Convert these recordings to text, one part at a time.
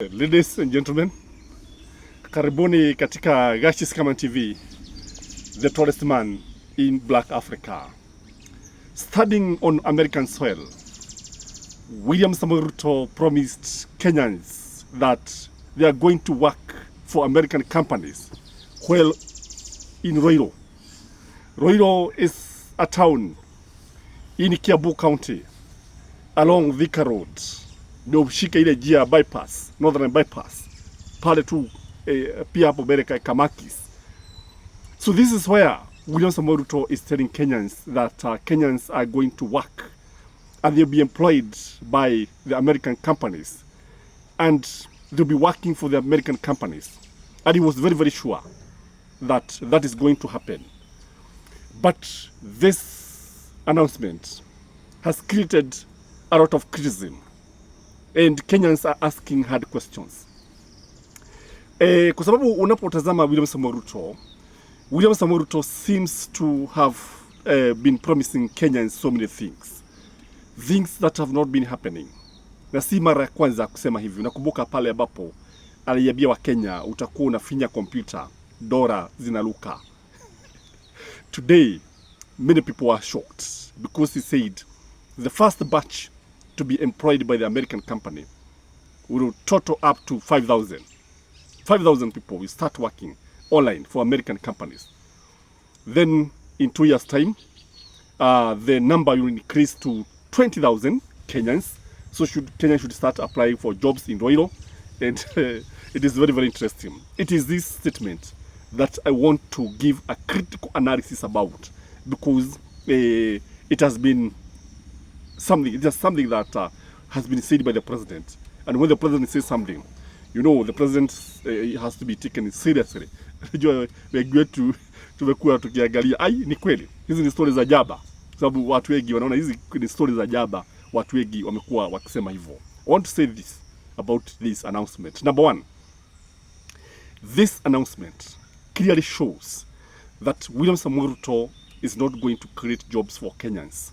Ladies and gentlemen, karibuni katika Gachie Skyman TV, the tallest man in Black Africa. Standing on American soil, William Ruto promised Kenyans that they are going to work for American companies. Well, in Ruiru. Ruiru is a town in Kiambu County along Thika Road. Ndio ushike ile njia bypass, northern bypass pale tu pia hapo Bereka Kamakis. So this is where William Ruto is telling Kenyans that Kenyans are going to work and they'll be employed by the American companies and they'll be working for the American companies, and he was very, very sure that that is going to happen. But this announcement has created a lot of criticism, and Kenyans are asking hard questions. Kwa sababu unapotazama William Ruto seems to have been promising Kenyans so many things that have not been happening. Na si mara ya kwanza kusema hivi. Nakumbuka pale ambapo aliambia wa Kenya utakuwa unafinya kompyuta, dola zinaruka. Today, many people are shocked because he said the first batch to be employed by the American company will total up to 5,000. 5,000 people will start working online for American companies. Then in 2 years' time, the number will increase to 20,000 Kenyans. So Kenya should start applying for jobs in Ruiru. And it is very, very interesting. It is this statement that I want to give a critical analysis about, because it has been something, it is something that has been said by the president. And when the president says something, you know, the president has to be taken seriously. Tumekuwa tukiangalia, ai ni kweli, hizi ni stories za jaba. Sababu watu wengi wanaona hizi ni stories za jaba, watu wengi wamekuwa wakisema hivyo. I want to say this about this announcement. Number one, this announcement clearly shows that William Ruto is not going to create jobs for Kenyans.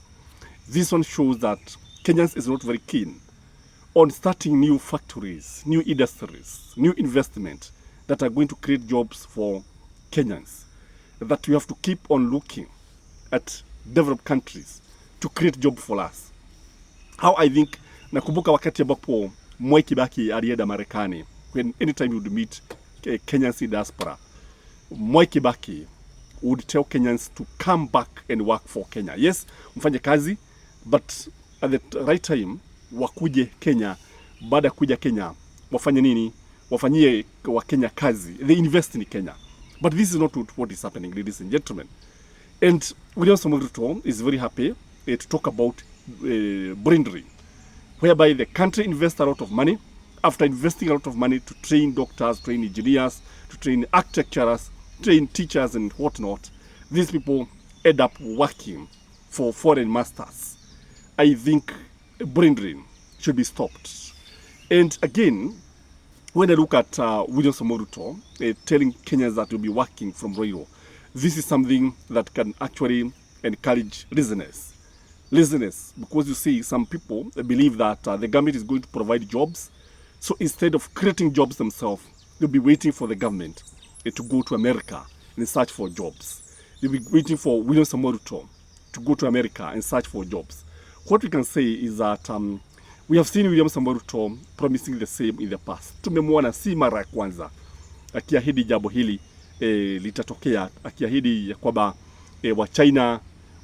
This one shows that Kenyans is not very keen on starting new factories, new industries, new investment that are going to create jobs for Kenyans. That we have to keep on looking at developed countries to create jobs for us. How I think, nakumbuka wakati ambapo Mwai Kibaki alienda Marekani, when anytime you would meet Kenyans in diaspora, Mwai Kibaki would tell Kenyans to come back and work for Kenya. Yes, mfanye kazi, but at the right time, wakuje Kenya, baada kuja Kenya, wafanye nini? Wafanyie wa Kenya kazi. They invest in Kenya. But this is not what is happening, ladies and gentlemen. And William Ruto is very happy to talk about brain drain, whereby the country invests a lot of money. After investing a lot of money to train doctors, train engineers, to train architects, train teachers and whatnot, these people end up working for foreign masters. I think brain drain should be stopped. And again, when I look at William Ruto telling Kenyans that will be working from Ruiru, this is something that can actually encourage laziness. Laziness, because you see some people believe that the government is going to provide jobs. So instead of creating jobs themselves, they'll be waiting for the government to go to America and search for jobs. They'll be waiting for William Ruto to go to America and search for jobs. What we can say is that we have seen William Ruto promising the same in the past. Tumemwona si mara ya kwanza akiahidi jambo hili litatokea, akiahidi ya kwamba wa China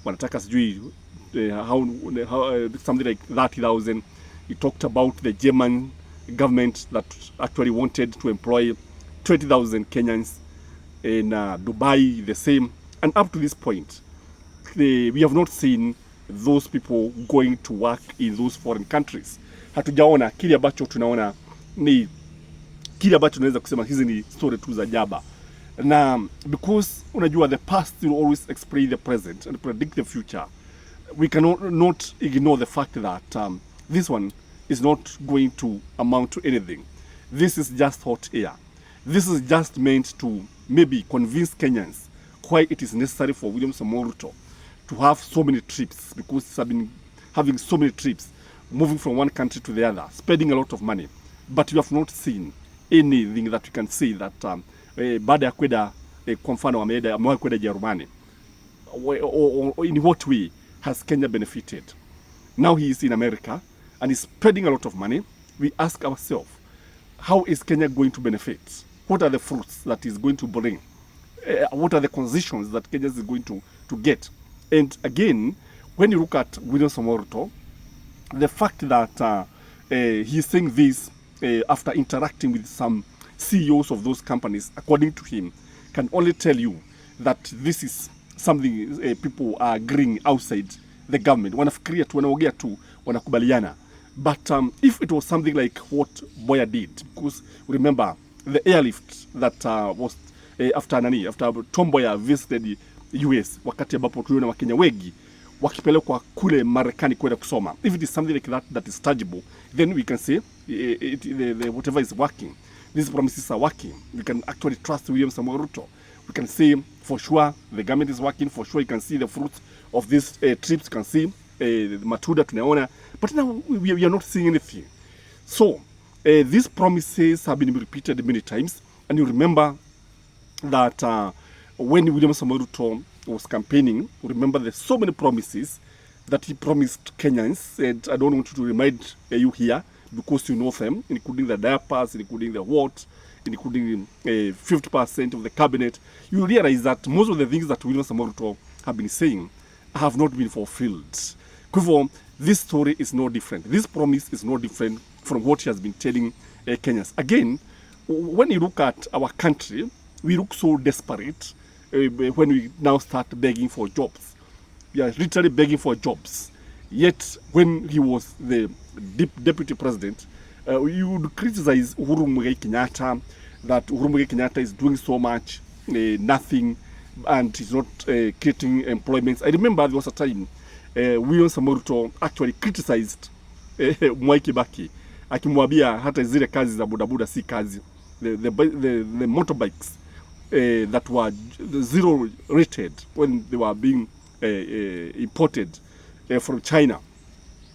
wanataka sijui something like 30,000. He talked about the German government that actually wanted to employ 20,000 Kenyans. In Dubai, the same. And up to this point, we have not seen those people going to work in those foreign countries. Hatujaona. Kile ambacho tunaona ni kile ambacho tunaweza kusema hizi ni story tu za jaba. Na because unajua the past will always explain the present and predict the future, we cannot not ignore the fact that this one is not going to amount to anything. This is just hot air. This is just meant to maybe convince Kenyans why it is necessary for William Ruto to have so many trips, because he's been having so many trips, moving from one country to the other, spending a lot of money. but we have not seen anything that we can say that baada ya kwenda kwa mfano amewahi kwenda Jerumani, or in what way has Kenya benefited? Now he is in America and is spending a lot of money. We ask ourselves, how is Kenya going to benefit? What are the fruits that is going to bring? What are the concessions that Kenya is going to get? And again, when you look at William Ruto, the fact that he is saying this after interacting with some CEOs of those companies, according to him, can only tell you that this is something people are agreeing outside the government. Wanafikiria tu, wanaongea tu, wanakubaliana. But if it was something like what Boya did, because remember the airlift that was after Tom Boya visited the US, wakati ambapo tuliona Wakenya wengi wakipelekwa kule Marekani kwenda kusoma. If it is something like that is tangible, then we can say whatever is working, these promises are working. We can actually trust William Ruto. We can say for sure the government is working. For sure you can see the fruits of these trips. You can see matunda tunaona. But now we are not seeing anything. So these promises have been repeated many times. And you remember that when William Ruto was campaigning, remember there's so many promises that he promised Kenyans. And I don't want to remind you here, because you know them, including the diapers, including the what, including 50% of the cabinet. You realize that most of the things that William Ruto have been saying have not been fulfilled. Therefore, this story is no different. This promise is no different from what he has been telling Kenyans. Again, when you look at our country, we look so desperate when we now start begging for jobs. We are literally begging for jobs. Yet, when he was the deputy president, you would criticize Uhuru Muigai Kenyatta, that Uhuru Muigai Kenyatta is doing so much, nothing, and he's not creating employment. I remember there was a time William Ruto actually criticized Mwai Kibaki, akimwambia hata zile kazi za bodaboda si kazi. The motorbikes that were zero rated when they were being imported from China,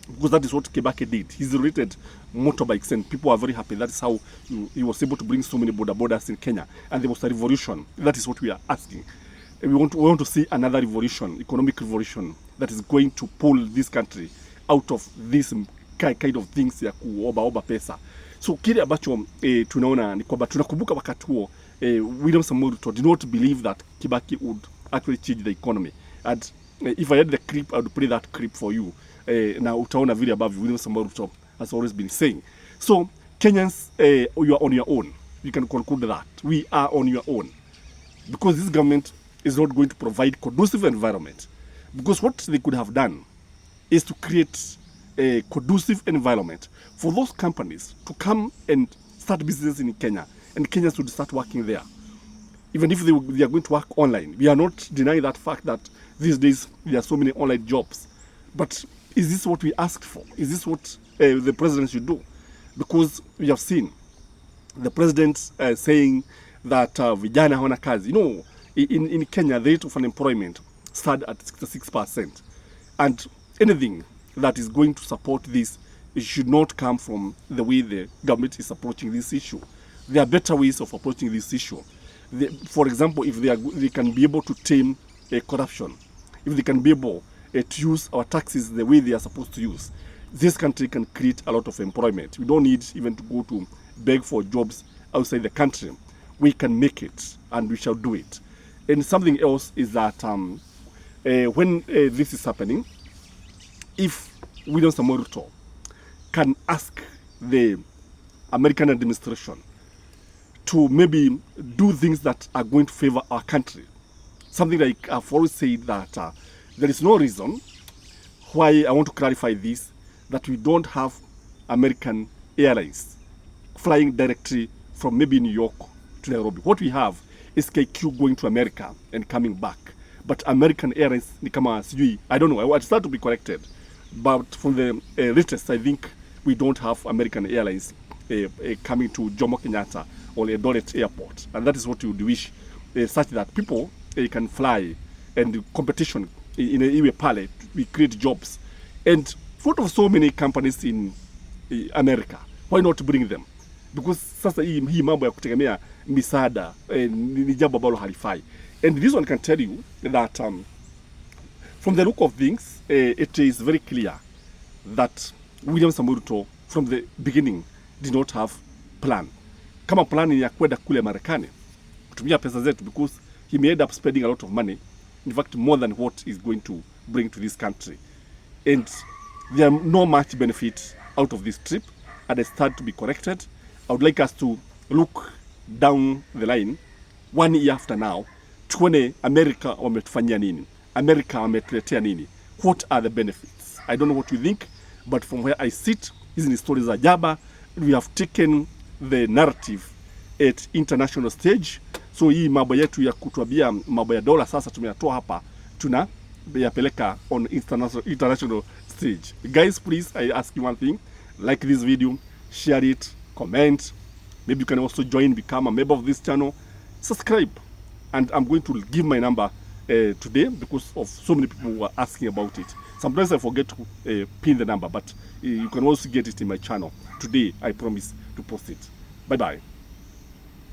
because that is what Kibaki did. He rated motorbikes and people are very happy. That is how he was able to bring so many bodabodas in Kenya, and there was a revolution. That is what we are asking. We want to see another revolution, economic revolution, that is going to pull this country out of this kind of things ya kuoba pesa. So kile ambacho tunaona ni kwamba tunakumbuka wakati huo William Ruto did not believe that Kibaki would actually change the economy. And if I had the clip, I would play that clip for you. Na utaona vile ambavyo William Ruto has always been saying. So Kenyans, you are on your own. You can conclude that. We are on your own. Because this government is not going to provide conducive environment. Because what they could have done is to create a conducive environment for those companies to come and start business in Kenya, and Kenyans would start working there. Even if they are going to work online. We are not denying that fact that these days there are so many online jobs. But is this what we asked for? Is this what the president should do? Because we have seen the president saying that vijana hawana kazi. You know, in Kenya, the rate of unemployment started at 66%. And anything that is going to support this, it should not come from the way the government is approaching this issue. There are better ways of approaching this issue. For example, if they can be able to tame corruption, if they can be able to use our taxes the way they are supposed to use, this country can create a lot of employment. We don't need even to go to beg for jobs outside the country. We can make it, and we shall do it. And something else is that when this is happening, if William Ruto can ask the American administration to maybe do things that are going to favor our country, something like I've always said that there is no reason why, I want to clarify this, that we don't have American airlines flying directly from maybe New York to Nairobi. What we have is KQ going to America and coming back. But American airlines ni kama sijui, I don't know, I start to be corrected. But from the latest, I think we don't have American airlines coming to Jomo Kenyatta or Eldoret Airport. And that is what we would wish, such that people can fly, and competition in a pale, we create jobs. And what of so many companies in America? Why not bring them? because sasa hii mambo ya kutegemea misaada ni jambo ambalo halifai. And this one can tell you that from the look of things it is very clear that William Ruto from the beginning did not have plan. Kama plan ni ya kwenda kule Marekani kutumia pesa zetu, because he may end up spending a lot of money, in fact more than what is going to bring to this country, and there are no much benefit out of this trip, and I start to be corrected. I would like us to look down the line 1 year after now, tuone America wametufanyia nini, America wametuletea nini, what are the benefits. I don't know what you think, but from where I sit, hizi ni stories za jaba. We have taken the narrative at international stage, so hii mambo yetu ya kutuambia mambo ya dola sasa tumeyatoa hapa, tuna yapeleka on international stage. Guys, please, I ask you one thing: like this video, share it, comment. Maybe you can also join, become a member of this channel, subscribe, and I'm going to give my number today because of so many people who are asking about it. Sometimes I forget to pin the number, but you can also get it in my channel. Today, I promise to post it. Bye-bye.